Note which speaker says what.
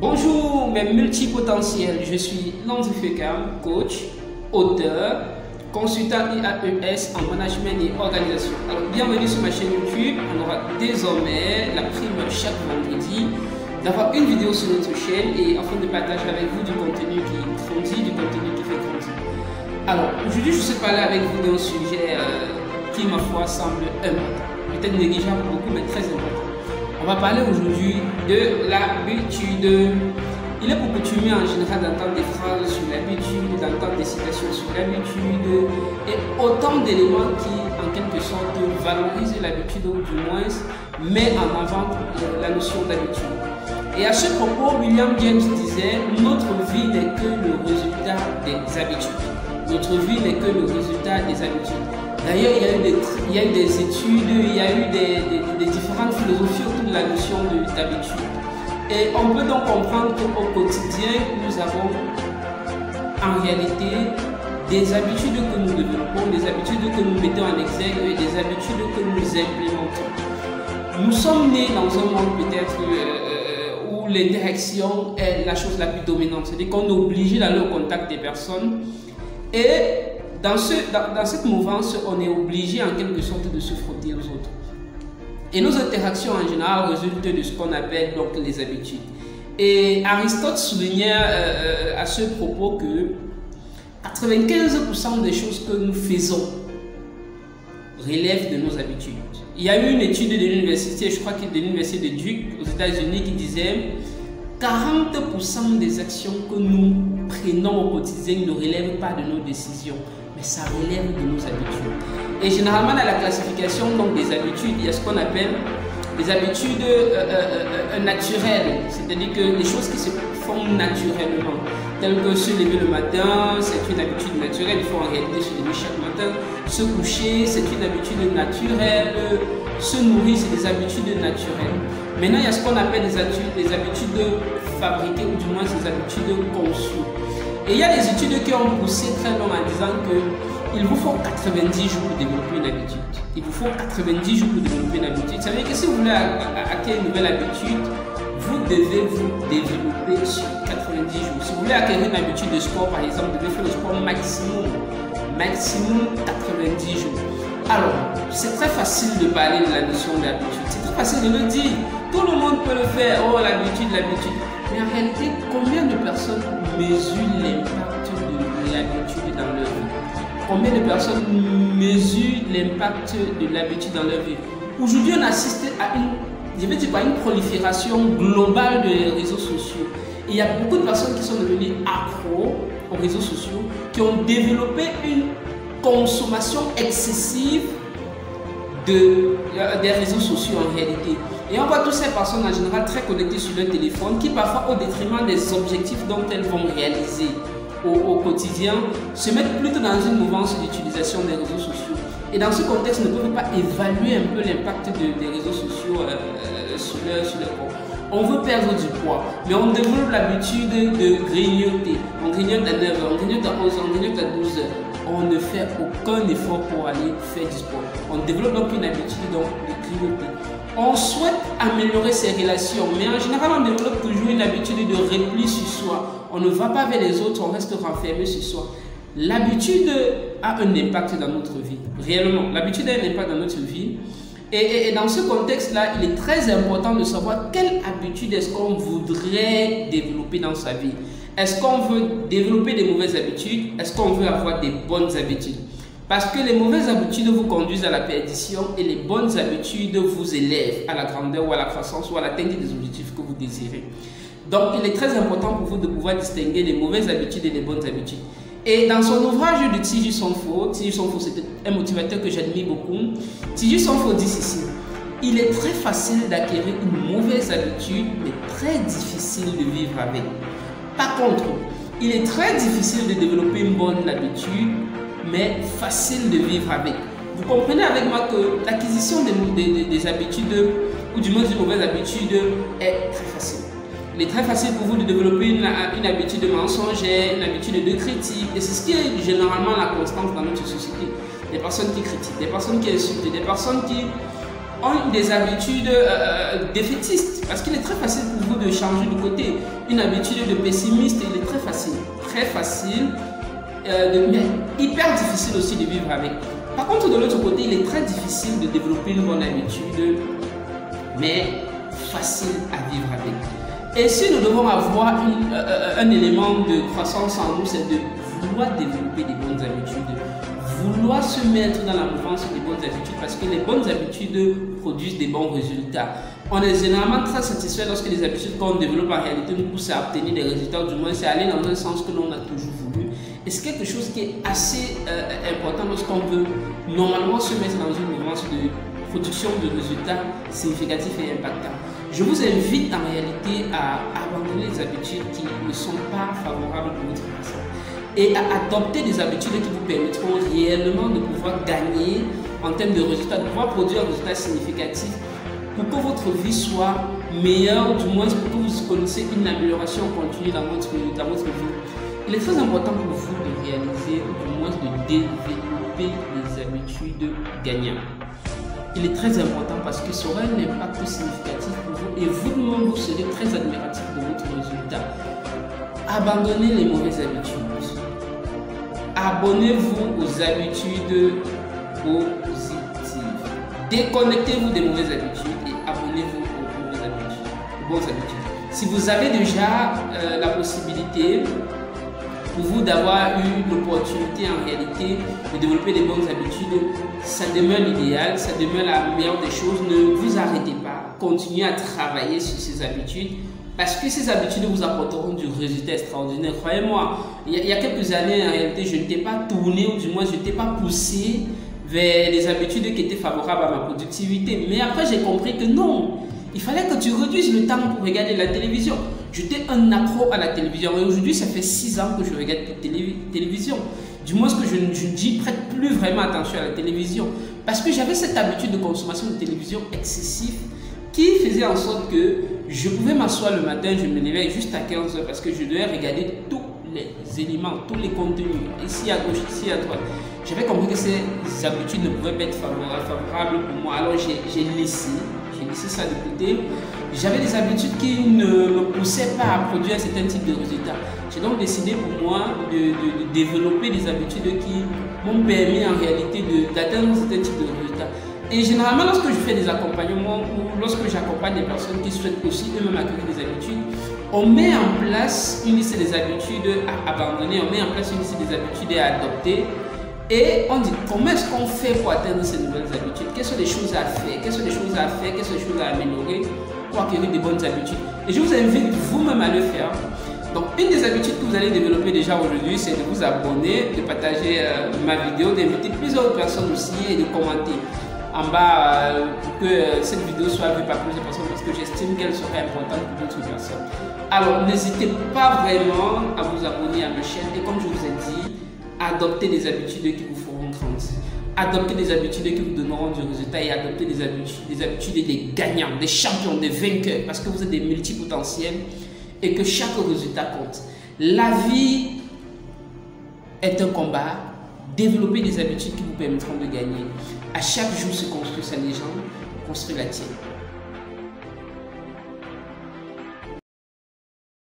Speaker 1: Bonjour mes multipotentiels, je suis Lanzi Fekam, coach, auteur, consultant IAES en management et organisation. Alors bienvenue sur ma chaîne YouTube, on aura désormais la prime chaque vendredi d'avoir une vidéo sur notre chaîne et afin de partager avec vous du contenu qui grandit, du contenu qui fait grandir. Alors aujourd'hui je suis parler avec vous d'un sujet qui ma foi semble important, peut-être négligeable pour beaucoup mais très important. On va parler aujourd'hui de l'habitude. Il est pour coutumier en général d'entendre des phrases sur l'habitude, d'entendre des citations sur l'habitude et autant d'éléments qui en quelque sorte valorisent l'habitude ou du moins met en avant la notion d'habitude. Et à ce propos, William James disait « Notre vie n'est que le résultat des habitudes ». Notre vie n'est que le résultat des habitudes. D'ailleurs, il y a eu des études, il y a eu des différentes philosophies autour de la notion d'habitude. Et on peut donc comprendre qu'au quotidien, nous avons en réalité des habitudes que nous développons, des habitudes que nous mettons en exergue et des habitudes que nous implémentons. Nous sommes nés dans un monde peut-être où l'interaction est la chose la plus dominante. C'est-à-dire qu'on est obligé d'aller au contact des personnes. Et dans cette mouvance, on est obligé en quelque sorte de se frotter aux autres. Et nos interactions en général résultent de ce qu'on appelle donc les habitudes. Et Aristote soulignait à ce propos que 95% des choses que nous faisons relèvent de nos habitudes. Il y a eu une étude de l'université, je crois que de l'université de Duke aux États-Unis qui disait 40% des actions que nous prenons au quotidien ne relèvent pas de nos décisions, mais ça relève de nos habitudes. Et généralement dans la classification donc, des habitudes, il y a ce qu'on appelle les habitudes naturelles, c'est-à-dire que les choses qui se font naturellement, telles que se lever le matin, c'est une habitude naturelle, il faut en réalité se lever chaque matin, se coucher, c'est une habitude naturelle, se nourrir, c'est des habitudes naturelles. Maintenant, il y a ce qu'on appelle des habitudes fabriquées ou du moins des habitudes conçues. Et il y a des études qui ont poussé très loin en disant qu'il vous faut 90 jours pour développer une habitude. Il vous faut 90 jours pour développer une habitude. Ça veut dire que si vous voulez acquérir une nouvelle habitude, vous devez vous développer sur 90 jours. Si vous voulez acquérir une habitude de sport, par exemple, vous devez faire le sport maximum 90 jours. Alors, c'est très facile de parler de la notion d'habitude. C'est très facile de le dire. Tout le monde peut le faire. Oh, l'habitude. Mais en réalité, combien de personnes mesurent l'impact de l'habitude dans leur vie? Combien de personnes mesurent l'impact de l'habitude dans leur vie? Aujourd'hui, on assiste à une prolifération globale des réseaux sociaux. Et il y a beaucoup de personnes qui sont devenues accros aux réseaux sociaux, qui ont développé une consommation excessive des réseaux sociaux en réalité. Et on voit toutes ces personnes en général très connectées sur leur téléphone qui parfois au détriment des objectifs dont elles vont réaliser au quotidien se mettent plutôt dans une mouvance d'utilisation des réseaux sociaux. Et dans ce contexte, ne peuvent pas évaluer un peu l'impact des réseaux sociaux sur leur corps. On veut perdre du poids, mais on développe l'habitude de grignoter. On grignote à 9h, on grignote à 11h, on grignote à 12h. On ne fait aucun effort pour aller faire du sport. On développe donc une habitude de grignoter. On souhaite améliorer ses relations, mais en général, on développe toujours une habitude de repli sur soi. On ne va pas vers les autres, on reste renfermé sur soi. L'habitude a un impact dans notre vie, réellement. L'habitude a un impact dans notre vie. Et dans ce contexte-là, il est très important de savoir quelle habitude est-ce qu'on voudrait développer dans sa vie. Est-ce qu'on veut développer des mauvaises habitudes? Est-ce qu'on veut avoir des bonnes habitudes? Parce que les mauvaises habitudes vous conduisent à la perdition et les bonnes habitudes vous élèvent à la grandeur ou à la croissance ou à l'atteinte des objectifs que vous désirez. Donc, il est très important pour vous de pouvoir distinguer les mauvaises habitudes et les bonnes habitudes. Et dans son ouvrage de Tigy Sonfo, c'était un motivateur que j'admire beaucoup, Tigy Sonfo dit ceci: il est très facile d'acquérir une mauvaise habitude, mais très difficile de vivre avec. Par contre, il est très difficile de développer une bonne habitude, mais facile de vivre avec. Vous comprenez avec moi que l'acquisition des habitudes, ou du moins d'une mauvaise habitude, est très facile. Il est très facile pour vous de développer une habitude mensongère, une habitude de critique. Et c'est ce qui est généralement la constante dans notre société. Des personnes qui critiquent, des personnes qui insultent, des personnes qui ont des habitudes défaitistes. Parce qu'il est très facile pour vous de changer de côté. Une habitude de pessimiste, il est très facile. Très facile, mais hyper difficile aussi de vivre avec. Par contre, de l'autre côté, il est très difficile de développer une bonne habitude, mais facile à vivre avec. Et si nous devons avoir un élément de croissance en nous, c'est de vouloir développer des bonnes habitudes, vouloir se mettre dans la mouvance des bonnes habitudes, parce que les bonnes habitudes produisent des bons résultats. On est généralement très satisfait lorsque les habitudes qu'on développe en réalité nous poussent à obtenir des résultats, du moins c'est aller dans un sens que l'on a toujours voulu. Et c'est quelque chose qui est assez important lorsqu'on veut normalement se mettre dans une mouvance de production de résultats significatifs et impactants. Je vous invite en réalité à abandonner les habitudes qui ne sont pas favorables pour votre personne et à adopter des habitudes qui vous permettront réellement de pouvoir gagner en termes de résultats, de pouvoir produire un résultat significatif pour que votre vie soit meilleure, du moins pour que vous connaissiez une amélioration continue dans votre vie. Il est très important pour vous de réaliser, ou du moins de développer des habitudes gagnantes. Il est très important parce que ça aura un impact significatif pour vous et vous-même vous serez très admiratif de votre résultat. Abandonnez les mauvaises habitudes. Abonnez-vous aux habitudes positives. Déconnectez-vous des mauvaises habitudes et abonnez-vous aux bonnes habitudes. Si vous avez déjà la possibilité pour vous d'avoir eu l'opportunité en réalité de développer des bonnes habitudes, ça demeure l'idéal, ça demeure la meilleure des choses. Ne vous arrêtez pas, continuez à travailler sur ces habitudes parce que ces habitudes vous apporteront du résultat extraordinaire. Croyez-moi, il y a quelques années en réalité, je n'étais pas tourné ou du moins je n'étais pas poussé vers des habitudes qui étaient favorables à ma productivité. Mais après j'ai compris que non, il fallait que tu réduises le temps pour regarder la télévision. J'étais un accro à la télévision et aujourd'hui ça fait 6 ans que je regarde la télévision. Du moins que je n'y prête plus vraiment attention à la télévision parce que j'avais cette habitude de consommation de télévision excessive qui faisait en sorte que je pouvais m'asseoir le matin, je me levais juste à 15 h parce que je devais regarder tous les éléments, tous les contenus, ici à gauche, ici à droite. J'avais compris que ces habitudes ne pouvaient pas être favorables pour moi, alors j'ai laissé ça de côté. J'avais des habitudes qui ne me poussaient pas à produire un certain type de résultats. J'ai donc décidé pour moi de développer des habitudes qui m'ont permis en réalité d'atteindre un certain type de résultats. Et généralement, lorsque je fais des accompagnements ou lorsque j'accompagne des personnes qui souhaitent aussi eux-mêmes acquérir des habitudes, on met en place une liste des habitudes à abandonner, on met en place une liste des habitudes à adopter. Et on dit comment est-ce qu'on fait pour atteindre ces nouvelles habitudes? Quelles sont les choses à faire? Quelles sont les choses à faire? Quelles sont les choses à améliorer pour acquérir des bonnes habitudes? Et je vous invite vous-même à le faire. Donc, une des habitudes que vous allez développer déjà aujourd'hui, c'est de vous abonner, de partager ma vidéo, d'inviter plusieurs personnes aussi et de commenter en bas pour que cette vidéo soit vue par plusieurs personnes parce que j'estime qu'elle serait importante pour d'autres personnes. Alors, n'hésitez pas vraiment à vous abonner à ma chaîne et comme je vous ai dit, adoptez des habitudes qui vous feront grandir. Adoptez des habitudes qui vous donneront du résultat et adoptez des habitudes des gagnants, des champions, des vainqueurs parce que vous êtes des multipotentiels et que chaque résultat compte. La vie est un combat. Développez des habitudes qui vous permettront de gagner. À chaque jour se construit sa légende, construis la tienne.